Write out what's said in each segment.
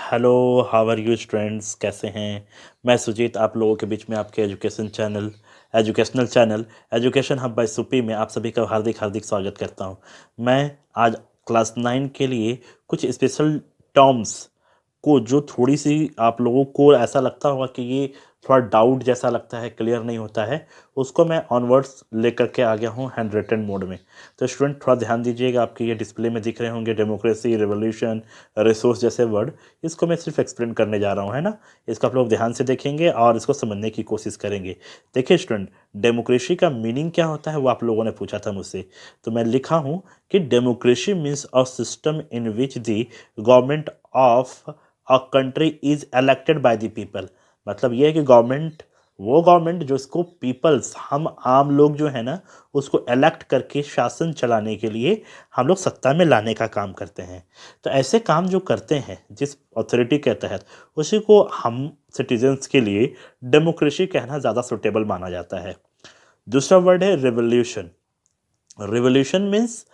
Hello, how are you students? कैसे हैं? मैं सुजीत आप लोगों के बीच में आपके educational channel education hub by सुपी में आप सभी का हार्दिक हार्दिक स्वागत करता हूं। मैं आज क्लास 9 के लिए कुछ स्पेशल टर्म्स को जो थोड़ी सी आप लोगों को ऐसा लगता होगा कि ये थोड़ा डाउट जैसा लगता है, क्लियर नहीं होता है, उसको मैं ऑनवर्ड्स लेकर के आ गया हूँ हैंड रिटन मोड में। तो स्टूडेंट थोड़ा ध्यान दीजिएगा, आपके ये डिस्प्ले में दिख रहे होंगे डेमोक्रेसी, रिवोल्यूशन, रिसोर्स जैसे वर्ड। इसको मैं सिर्फ एक्सप्लेन करने जा रहा हूँ, है ना। इसको आप लोग ध्यान से देखेंगे और इसको समझने की कोशिश करेंगे। देखिए स्टूडेंट, डेमोक्रेसी का मीनिंग क्या होता है वो आप लोगों ने पूछा था मुझसे, तो मैं लिखा हूँ कि democracy means a system in which the government of a country is elected by the people. मतलब ये है कि गवर्नमेंट जो इसको पीपल्स, हम आम लोग जो है ना, उसको इलेक्ट करके शासन चलाने के लिए हम लोग सत्ता में लाने का काम करते हैं। तो ऐसे काम जो करते हैं जिस अथॉरिटी के तहत, उसी को हम सिटीजन्स के लिए डेमोक्रेसी कहना ज़्यादा सुटेबल माना जाता है। दूसरा वर्ड है revolution. Revolution means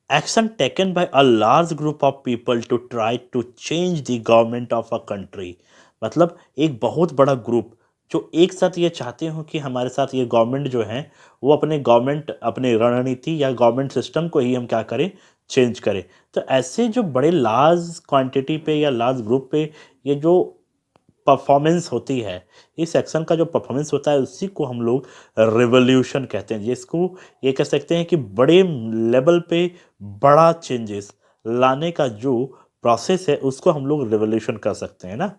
action taken by a large group of people to try to change the government of a country. मतलब एक बहुत बड़ा ग्रुप जो एक साथ ये चाहते हो कि हमारे साथ ये गवर्नमेंट जो है वो अपने रणनीति या गवर्नमेंट सिस्टम को ही हम क्या करें, चेंज करें। तो ऐसे जो बड़े लार्ज क्वांटिटी पे या लार्ज ग्रुप पे ये जो परफॉर्मेंस होती है, इस एक्शन का जो परफॉर्मेंस होता है उसी को हम लोग रिवॉल्यूशन कहते हैं। जिसको ये कह सकते हैं कि बड़े लेवल पे बड़ा चेंजेस लाने का जो प्रोसेस है उसको हम लोग रिवॉल्यूशन कर सकते हैं ना।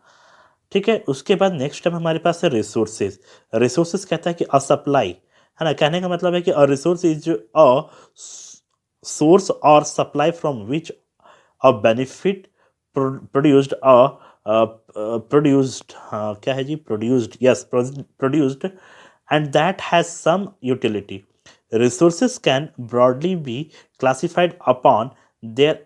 ठीक है, उसके बाद नेक्स्ट टाइम हमारे पास है रिसोर्सेज। रिसोर्सेज कहता है कि अ सप्लाई, है ना। कहने का मतलब है कि a resource is a source और supply from which a benefit produced produced, हाँ क्या है जी, produced, yes, produced and that has some utility. Resources can broadly be classified upon their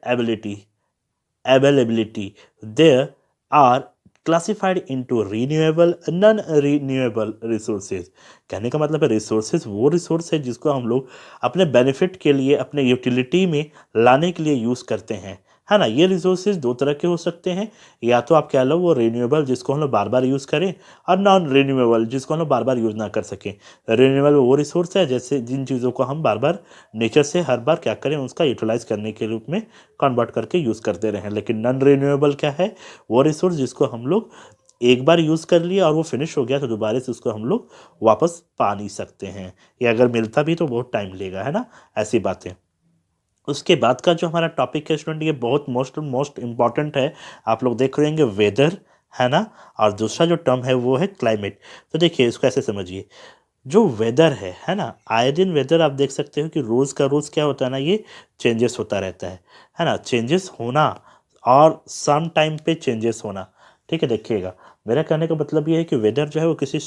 availability. There are classified into renewable, non renewable resources। कहने का मतलब है resources वो resource है जिसको हम लोग अपने बेनिफिट के लिए, अपने यूटिलिटी में लाने के लिए यूज़ करते हैं, है ना। ये रिसोर्सेज दो तरह के हो सकते हैं, या तो आप कह लो वो रिन्यूएबल जिसको हम लोग बार बार यूज़ करें, और नॉन रिन्यूएबल जिसको हम लोग बार बार यूज़ ना कर सकें। रिन्यूएबल वो रिसोर्स है जैसे जिन चीज़ों को हम बार बार नेचर से हर बार क्या करें, उसका यूटिलाइज करने के रूप में कन्वर्ट करके यूज़ करते रहें। लेकिन नॉन रिन्यूएबल क्या है, वो रिसोर्स जिसको हम लोग एक बार यूज़ कर लिया और वो फिनिश हो गया तो दोबारा से उसको हम लोग वापस पा नहीं सकते हैं, या अगर मिलता भी तो बहुत टाइम लेगा, है ना। ऐसी बातें। उसके बाद का जो हमारा टॉपिक है स्टूडेंट, ये बहुत मोस्ट मोस्ट इम्पॉर्टेंट है। आप लोग देख रहे होंगे वेदर, है ना। और दूसरा जो टर्म है वो है क्लाइमेट। तो देखिए इसको ऐसे समझिए, जो वेदर है ना, आए दिन वेदर आप देख सकते हो कि रोज़ का रोज़ क्या होता है ना, ये चेंजेस होता रहता है ना। चेंजेस होना और सम टाइम पे चेंजेस होना, ठीक है। देखिएगा, मेरा कहने का मतलब ये है कि वेदर जो है वो किसी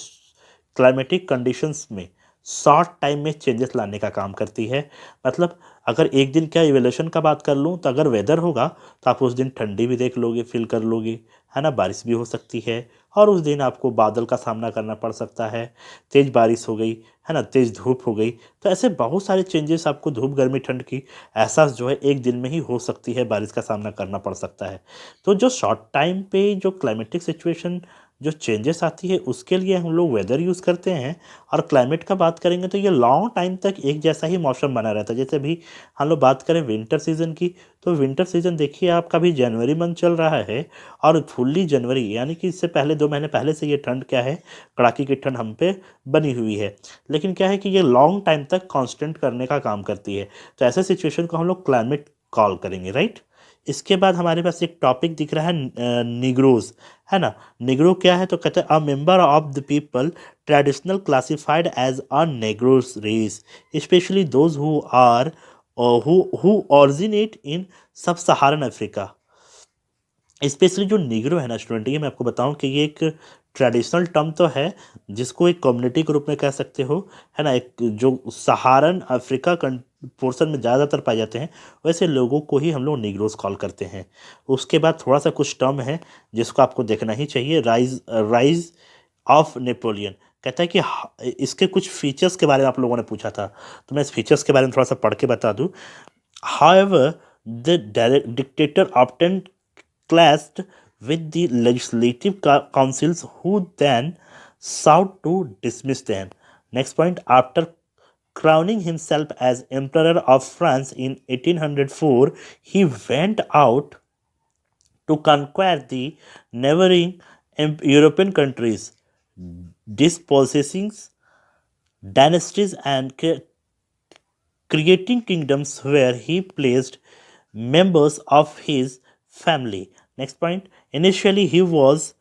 क्लाइमेटिक कंडीशंस में शॉर्ट टाइम में चेंजेस लाने का काम करती है। मतलब अगर एक दिन क्या इवोल्यूशन का बात कर लूँ, तो अगर वेदर होगा तो आप उस दिन ठंडी भी देख लोगे, फील कर लोगे, है ना। बारिश भी हो सकती है, और उस दिन आपको बादल का सामना करना पड़ सकता है, तेज़ बारिश हो गई, है ना, तेज़ धूप हो गई। तो ऐसे बहुत सारे चेंजेस आपको धूप गर्मी ठंड की एहसास जो है एक दिन में ही हो सकती है, बारिश का सामना करना पड़ सकता है। तो जो शॉर्ट टाइम पे जो क्लाइमेटिक सिचुएशन जो चेंजेस आती है उसके लिए हम लोग वेदर यूज़ करते हैं। और क्लाइमेट का बात करेंगे तो ये लॉन्ग टाइम तक एक जैसा ही मौसम बना रहता है। जैसे अभी हम लोग बात करें विंटर सीज़न की, तो विंटर सीज़न देखिए आपका भी जनवरी मंथ चल रहा है, और फुल्ली जनवरी यानी कि इससे पहले 2 महीने पहले से ये ठंड क्या है, कड़ाके की ठंड हम पे बनी हुई है। लेकिन क्या है कि ये लॉन्ग टाइम तक कांस्टेंट करने का काम करती है। तो ऐसे सिचुएशन को हम लोग क्लाइमेट कॉल करेंगे, राइट। इसके बाद हमारे पास एक टॉपिक दिख रहा है निग्रोज, है ना। निग्रो क्या है, तो कहते हैं a member of the people traditional classified as a negroes race, specially those who are who originate in sub Saharan Africa. Specially जो निग्रो है ना स्टूडेंट, ये मैं आपको बताऊं कि ये एक ट्रेडिशनल टर्म तो है जिसको एक कम्युनिटी के रूप में कह सकते हो, है ना। एक जो सहारन अफ्रीका पोर्शन में ज़्यादातर पाए जाते हैं, वैसे लोगों को ही हम लोग निग्रोस कॉल करते हैं। उसके बाद थोड़ा सा कुछ टर्म है जिसको आपको देखना ही चाहिए। राइज राइज ऑफ नेपोलियन, कहता है कि इसके कुछ फीचर्स के बारे में आप लोगों ने पूछा था, तो मैं इस फीचर्स के बारे में थोड़ा सा पढ़ के बता दूं। However, the dictator often clashed with the legislative councils who then sought to dismiss them. Next point, after crowning himself as Emperor of France in 1804, he went out to conquer the neighboring European countries, dispossessing dynasties and creating kingdoms where he placed members of his family. Next point, initially he was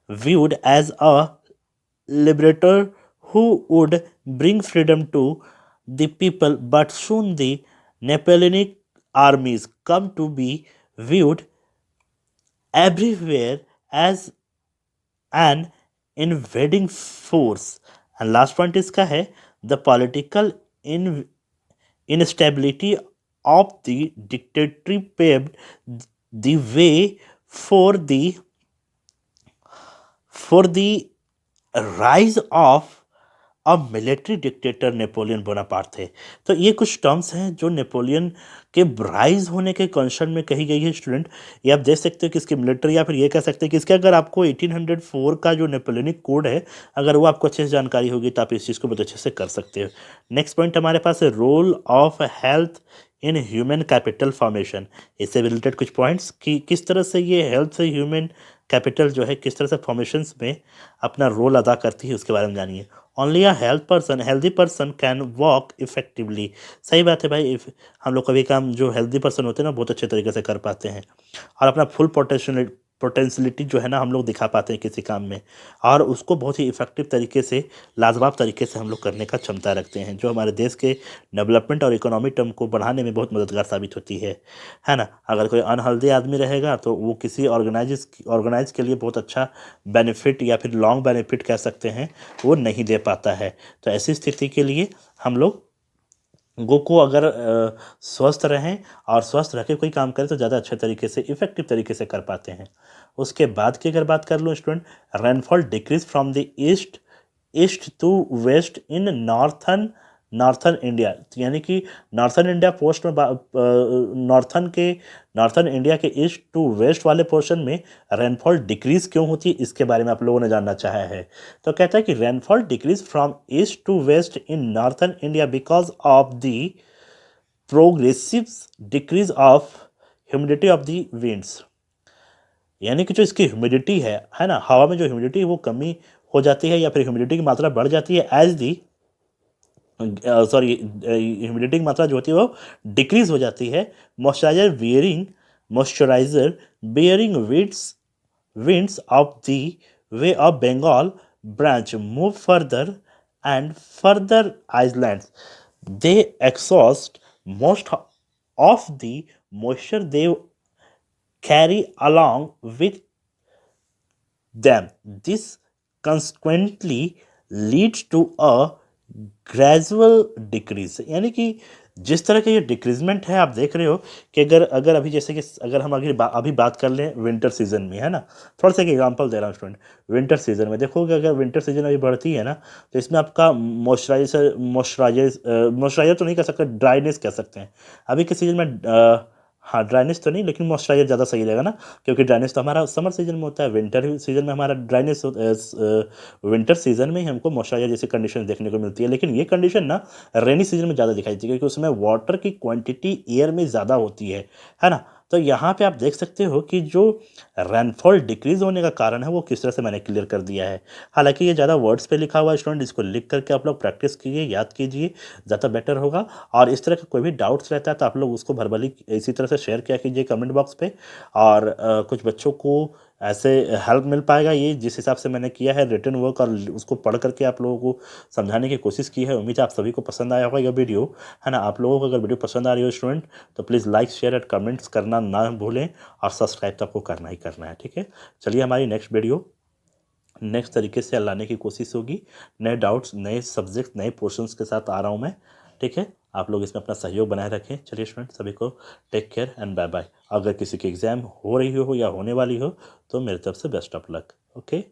viewed as a liberator who would bring freedom to the people, but soon the Napoleonic armies come to be viewed everywhere as an invading force. And last point इसका है, the political instability of the dictatorship paved the way for the rise of a military dictator Napoleon Bonaparte थे। तो ये कुछ terms हैं जो Napoleon के rise होने के कंसर्न में कही गई है स्टूडेंट। ये आप देख सकते हो कि इसकी मिलिट्री, या फिर ये कह सकते हैं कि इसके अगर आपको 1804 का जो नेपोलियनिक कोड है अगर वो आपको अच्छे से जानकारी होगी तो आप इस चीज़ को बहुत अच्छे से कर सकते हो। नेक्स्ट पॉइंट हमारे पास है role of health in human capital formation. इससे रिलेटेड कुछ पॉइंट्स कि किस तरह से ये हेल्थ से ह्यूमन कैपिटल जो है किस तरह से फॉर्मेशंस में अपना रोल अदा करती है उसके बारे में जानिए। Only a healthy person can walk effectively. सही बात है भाई, हम लोग कभी काम जो हेल्दी पर्सन होते हैं ना बहुत अच्छे तरीके से कर पाते हैं और अपना फुल पोटेंशियलिटी जो है ना हम लोग दिखा पाते हैं किसी काम में, और उसको बहुत ही इफेक्टिव तरीके से, लाजवाब तरीके से हम लोग करने का क्षमता रखते हैं, जो हमारे देश के डेवलपमेंट और इकोनॉमी टर्म को बढ़ाने में बहुत मददगार साबित होती है ना। अगर कोई अनहेल्दी आदमी रहेगा तो वो किसी ऑर्गेनाइज के लिए बहुत अच्छा बेनिफिट या फिर लॉन्ग बेनिफिट कह सकते हैं वो नहीं दे पाता है। तो ऐसी स्थिति के लिए हम लोग को अगर स्वस्थ रहें और स्वस्थ रह के कोई काम करें तो ज़्यादा अच्छे तरीके से इफेक्टिव तरीके से कर पाते हैं। उसके बाद की अगर बात कर लूँ student, rainfall decrease from the east to west in northern India, यानी कि नॉर्थन इंडिया पोस्ट में नॉर्थन इंडिया के ईस्ट टू वेस्ट वाले पोर्शन में रेनफॉल डिक्रीज क्यों होती है इसके बारे में आप लोगों ने जानना चाहा है। तो कहता है कि rainfall decrease from east to west in northern India because of the progressive decrease of humidity of the winds. यानी कि जो इसकी ह्यूमिडिटी है ना, हवा में जो ह्यूमिडिटी है वो कमी हो जाती है या फिर ह्यूमिडिटी की मात्रा बढ़ जाती है एज दी ह्यूमिडिटी की मात्रा जो होती है वो डिक्रीज हो जाती है। Moisturiser bearing winds of the Bay of Bengal branch move further and further islands. They exhaust most of the moisture they carry along with them. This consequently leads to a gradual decrease. यानी कि जिस तरह का ये decreasement है आप देख रहे हो कि अगर अभी जैसे कि अगर हम अभी बात कर लें विंटर सीजन में, है ना, थोड़ा सा एक एग्जांपल दे रहा हूँ स्टूडेंट। विंटर सीजन में देखोगे अगर विंटर सीजन अभी बढ़ती है ना तो इसमें आपका मॉइस्चराइजर तो नहीं कह सकते, ड्राइनेस कह सकते हैं। अभी के सीजन में हाँ ड्राइनेस तो नहीं, लेकिन मॉइस्चराइजर ज़्यादा सही रहेगा ना, क्योंकि ड्राइनेस तो हमारा समर सीजन में होता है, विंटर सीजन में हमारा ड्राइनेस विंटर सीजन में ही हमको मॉइस्चराइजर जैसी कंडीशन देखने को मिलती है। लेकिन ये कंडीशन ना रेनी सीजन में ज़्यादा दिखाई देती है क्योंकि उसमें वाटर की क्वांटिटी एयर में ज़्यादा होती है ना। तो यहाँ पे आप देख सकते हो कि जो रेनफॉल डिक्रीज होने का कारण है वो किस तरह से मैंने क्लियर कर दिया है। हालांकि ये ज़्यादा वर्ड्स पे लिखा हुआ है स्टूडेंट, इसको लिख करके आप लोग प्रैक्टिस कीजिए, याद कीजिए, ज़्यादा बेटर होगा। और इस तरह का कोई भी डाउट्स रहता है तो आप लोग उसको भरभली इसी तरह से शेयर किया कीजिए कमेंट बॉक्स पे, और कुछ बच्चों को ऐसे हेल्प मिल पाएगा ये जिस हिसाब से मैंने किया है रिटन वर्क और उसको पढ़ करके आप लोगों को समझाने की कोशिश की है। उम्मीद है आप सभी को पसंद आया होगा यह वीडियो, है ना। आप लोगों को अगर वीडियो पसंद आ रही हो स्टूडेंट तो please like share and comments करना ना भूलें, और सब्सक्राइब तो आपको करना ही करना है, ठीक है। चलिए हमारी नेक्स्ट वीडियो नेक्स्ट तरीके से लाने की कोशिश होगी, नए डाउट्स, नए सब्जेक्ट, नए पोर्शंस के साथ आ रहा हूँ मैं, ठीक है। आप लोग इसमें अपना सहयोग बनाए रखें। चलिए स्टूडेंट सभी को take care and bye bye. अगर किसी की एग्ज़ाम हो रही हो या होने वाली हो तो मेरी तरफ से बेस्ट ऑफ लक। ओके।